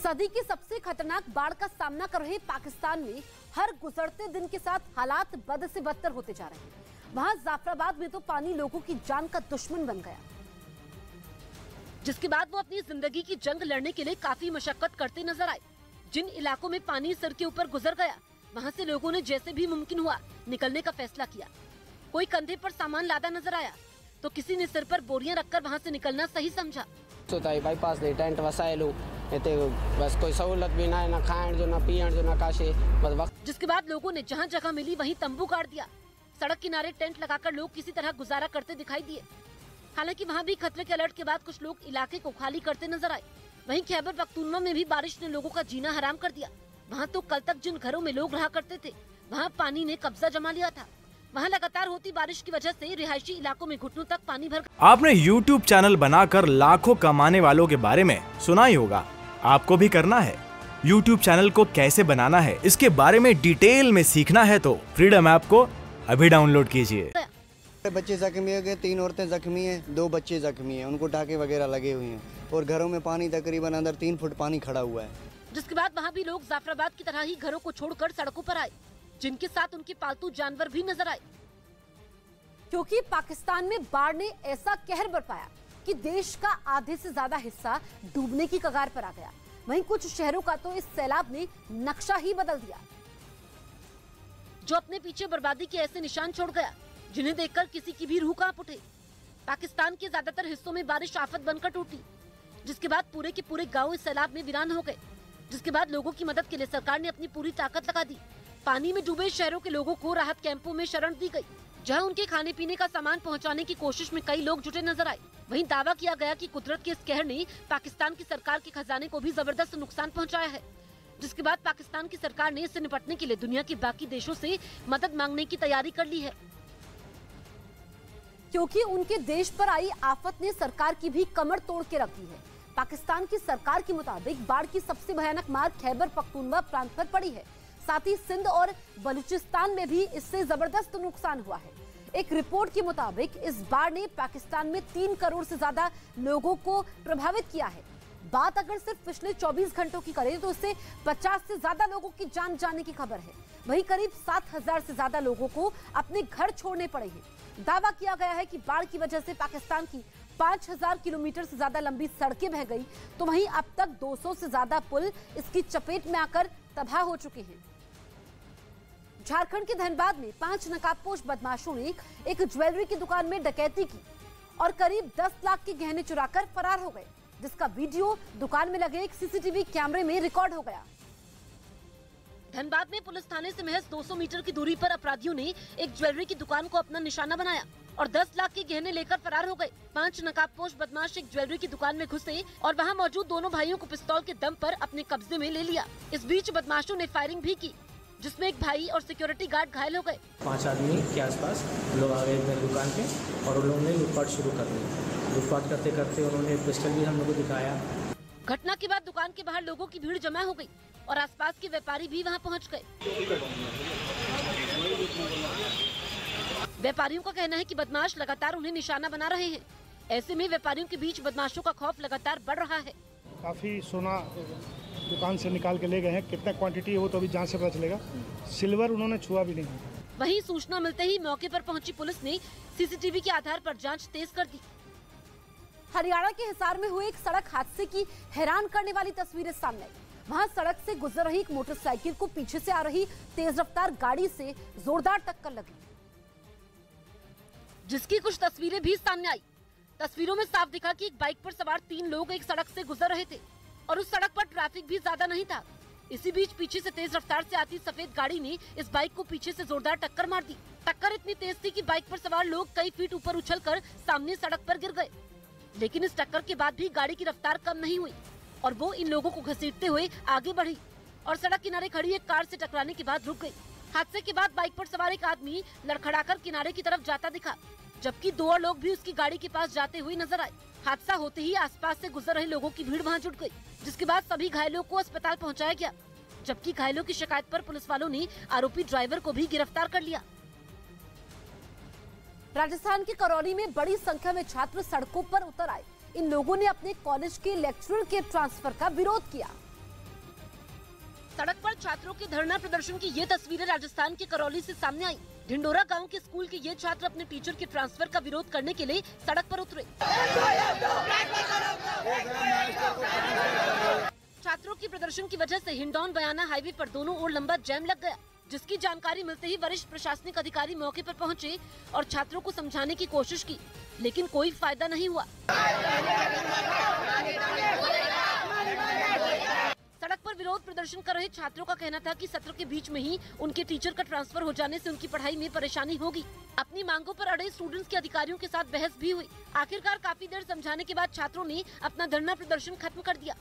सदी की सबसे खतरनाक बाढ़ का सामना कर रहे पाकिस्तान में हर गुजरते दिन के साथ हालात बद से बदतर होते जा रहे हैं। वहां जाफराबाद में तो पानी लोगों की जान का दुश्मन बन गया, जिसके बाद वो अपनी जिंदगी की जंग लड़ने के लिए काफी मशक्कत करते नजर आए। जिन इलाकों में पानी सर के ऊपर गुजर गया, वहां से लोगों ने जैसे भी मुमकिन हुआ निकलने का फैसला किया। कोई कंधे पर सामान लादा नजर आया तो किसी ने सिर पर बोरियां रखकर वहां से निकलना सही समझा। बाईपास दे टेंट वसायलू बस कोई सहूलत भी ना है, ना खाण जो, ना पीण जो, ना काशे बस वक्त। जिसके बाद लोगों ने जहां जगह मिली वहीं तंबू गाड़ दिया। सड़क किनारे टेंट लगाकर लोग किसी तरह गुजारा करते दिखाई दिए। हालांकि वहां भी खतरे के अलर्ट के बाद कुछ लोग इलाके को खाली करते नजर आए। वहीं खैबर पख्तूनख्वा में भी बारिश ने लोगों का जीना हराम कर दिया। वहाँ तो कल तक जिन घरों में लोग रहा करते थे, वहाँ पानी ने कब्जा जमा लिया था। वहाँ लगातार होती बारिश की वजह से रिहायशी इलाकों में घुटनों तक पानी भर गया। आपने YouTube चैनल बनाकर लाखों कमाने वालों के बारे में सुना ही होगा, आपको भी करना है। YouTube चैनल को कैसे बनाना है, इसके बारे में डिटेल में सीखना है तो फ्रीडम ऐप को अभी डाउनलोड कीजिए। बच्चे जख्मी हो गए, 3 औरतें जख्मी हैं, 2 बच्चे जख्मी हैं, उनको टाके वगैरह लगे हुए हैं और घरों में पानी तकरीबन अंदर 3 फुट पानी खड़ा हुआ है। जिसके बाद वहाँ भी लोग जाफराबाद की तरह ही घरों को छोड़कर सड़कों पर आए, जिनके साथ उनके पालतू जानवर भी नजर आए। क्योंकि पाकिस्तान में बाढ़ ने ऐसा कहर बरपाया कि देश का आधे से ज्यादा हिस्सा डूबने की कगार पर आ गया। वहीं कुछ शहरों का तो इस सैलाब ने नक्शा ही बदल दिया, जो अपने पीछे बर्बादी के ऐसे निशान छोड़ गया जिन्हें देखकर किसी की भी रूह कांप उठे। पाकिस्तान के ज्यादातर हिस्सों में बारिश आफत बनकर टूटी, जिसके बाद पूरे के पूरे गांव इस सैलाब में वीरान हो गए। जिसके बाद लोगों की मदद के लिए सरकार ने अपनी पूरी ताकत लगा दी। पानी में डूबे शहरों के लोगों को राहत कैंपों में शरण दी गई, जहां उनके खाने पीने का सामान पहुंचाने की कोशिश में कई लोग जुटे नजर आए। वहीं दावा किया गया कि कुदरत के इस कहर ने पाकिस्तान की सरकार के खजाने को भी जबरदस्त नुकसान पहुंचाया है। जिसके बाद पाकिस्तान की सरकार ने इससे निपटने के लिए दुनिया के बाकी देशों से मदद मांगने की तैयारी कर ली है, क्योंकि उनके देश पर आई आफत ने सरकार की भी कमर तोड़ के रख दी है। पाकिस्तान की सरकार के मुताबिक बाढ़ की सबसे भयानक मार खैबर पख्तूनख्वा प्रांत पर पड़ी है। साथ ही सिंध और बलूचिस्तान में भी इससे जबरदस्त नुकसान हुआ है। एक रिपोर्ट के मुताबिक इस बाढ़ ने पाकिस्तान में 3 करोड़ से ज्यादा लोगों को प्रभावित किया है। बात अगर सिर्फ पिछले 24 घंटों की करें तो इससे 50 से ज्यादा लोगों की जान जाने की खबर है। वहीं करीब 7,000 से ज्यादा लोगों को अपने घर छोड़ने पड़े हैं। दावा किया गया है कि बाढ़ की वजह से पाकिस्तान की 5,000 किलोमीटर से ज्यादा लंबी सड़कें बह गई, तो वहीं अब तक 200 से ज्यादा पुल इसकी चपेट में आकर तबाह हो चुके हैं। झारखंड के धनबाद में 5 नकाबपोश बदमाशों ने एक ज्वेलरी की दुकान में डकैती की और करीब 10 लाख के गहने चुराकर फरार हो गए, जिसका वीडियो दुकान में लगे एक सीसीटीवी कैमरे में रिकॉर्ड हो गया। धनबाद में पुलिस थाने से महज 200 मीटर की दूरी पर अपराधियों ने एक ज्वेलरी की दुकान को अपना निशाना बनाया और 10 लाख के गहने लेकर फरार हो गए। 5 नकाबपोश बदमाश एक ज्वेलरी की दुकान में घुसे और वहां मौजूद दोनों भाइयों को पिस्तौल के दम पर अपने कब्जे में ले लिया। इस बीच बदमाशों ने फायरिंग भी की, जिसमें एक भाई और सिक्योरिटी गार्ड घायल हो गए। 5 आदमी के आसपास लोग आ गए मेरी दुकान पे और उन लोगों ने लूटपाट शुरू कर दी। लूटपाट करते करते उन्होंने पिस्टल भी हम लोग को दिखाया। घटना के बाद दुकान के बाहर लोगों की भीड़ जमा हो गई और आसपास के व्यापारी भी वहां पहुंच गए। व्यापारियों का कहना है कि बदमाश लगातार उन्हें निशाना बना रहे हैं। ऐसे में व्यापारियों के बीच बदमाशों का खौफ लगातार बढ़ रहा है। काफी सोना दुकान से निकाल के ले गए हैं, कितना क्वांटिटी है वो तो अभी जांच से पता चलेगा। सिल्वर उन्होंने छुआ भी नहीं। वहीं सूचना मिलते ही मौके पर पहुंची पुलिस ने सीसीटीवी के आधार पर जांच तेज कर दी। हरियाणा के हिसार में हुए एक सड़क हादसे की हैरान करने वाली तस्वीरें सामने आई। वहां सड़क से गुजर रही एक मोटरसाइकिल को पीछे से आ रही तेज रफ्तार गाड़ी से जोरदार टक्कर लगी, जिसकी कुछ तस्वीरें भी सामने आई। तस्वीरों में साफ दिखा कि एक बाइक पर सवार 3 लोग एक सड़क से गुजर रहे थे और उस सड़क पर ट्रैफिक भी ज्यादा नहीं था। इसी बीच पीछे से तेज रफ्तार से आती सफेद गाड़ी ने इस बाइक को पीछे से जोरदार टक्कर मार दी। टक्कर इतनी तेज थी कि बाइक पर सवार लोग कई फीट ऊपर उछलकर सामने सड़क पर गिर गए। लेकिन इस टक्कर के बाद भी गाड़ी की रफ्तार कम नहीं हुई और वो इन लोगों को घसीटते हुए आगे बढ़ी और सड़क किनारे खड़ी एक कार से टकराने के बाद रुक गई। हादसे के बाद बाइक पर सवार एक आदमी लड़खड़ाकर किनारे की तरफ जाता दिखा, जबकि 2 और लोग भी उसकी गाड़ी के पास जाते हुए नजर आए। हादसा होते ही आसपास से गुजर रहे लोगों की भीड़ वहां जुट गई, जिसके बाद सभी घायलों को अस्पताल पहुंचाया गया, जबकि घायलों की शिकायत पर पुलिस वालों ने आरोपी ड्राइवर को भी गिरफ्तार कर लिया। राजस्थान के करौली में बड़ी संख्या में छात्र सड़कों पर उतर आए। इन लोगों ने अपने कॉलेज के लेक्चरर के ट्रांसफर का विरोध किया। सड़क पर छात्रों के धरना प्रदर्शन की ये तस्वीरें राजस्थान के करौली से सामने आई। ढिंडोरा गांव के स्कूल के ये छात्र अपने टीचर के ट्रांसफर का विरोध करने के लिए सड़क पर उतरे। छात्रों की प्रदर्शन की वजह से हिंडौन बयाना हाईवे पर दोनों ओर लंबा जैम लग गया, जिसकी जानकारी मिलते ही वरिष्ठ प्रशासनिक अधिकारी मौके पर पहुंचे और छात्रों को समझाने की कोशिश की, लेकिन कोई फायदा नहीं हुआ। सड़क पर विरोध प्रदर्शन कर रहे छात्रों का कहना था कि सत्र के बीच में ही उनके टीचर का ट्रांसफर हो जाने से उनकी पढ़ाई में परेशानी होगी। अपनी मांगों पर अड़े स्टूडेंट्स के अधिकारियों के साथ बहस भी हुई। आखिरकार काफी देर समझाने के बाद छात्रों ने अपना धरना प्रदर्शन खत्म कर दिया।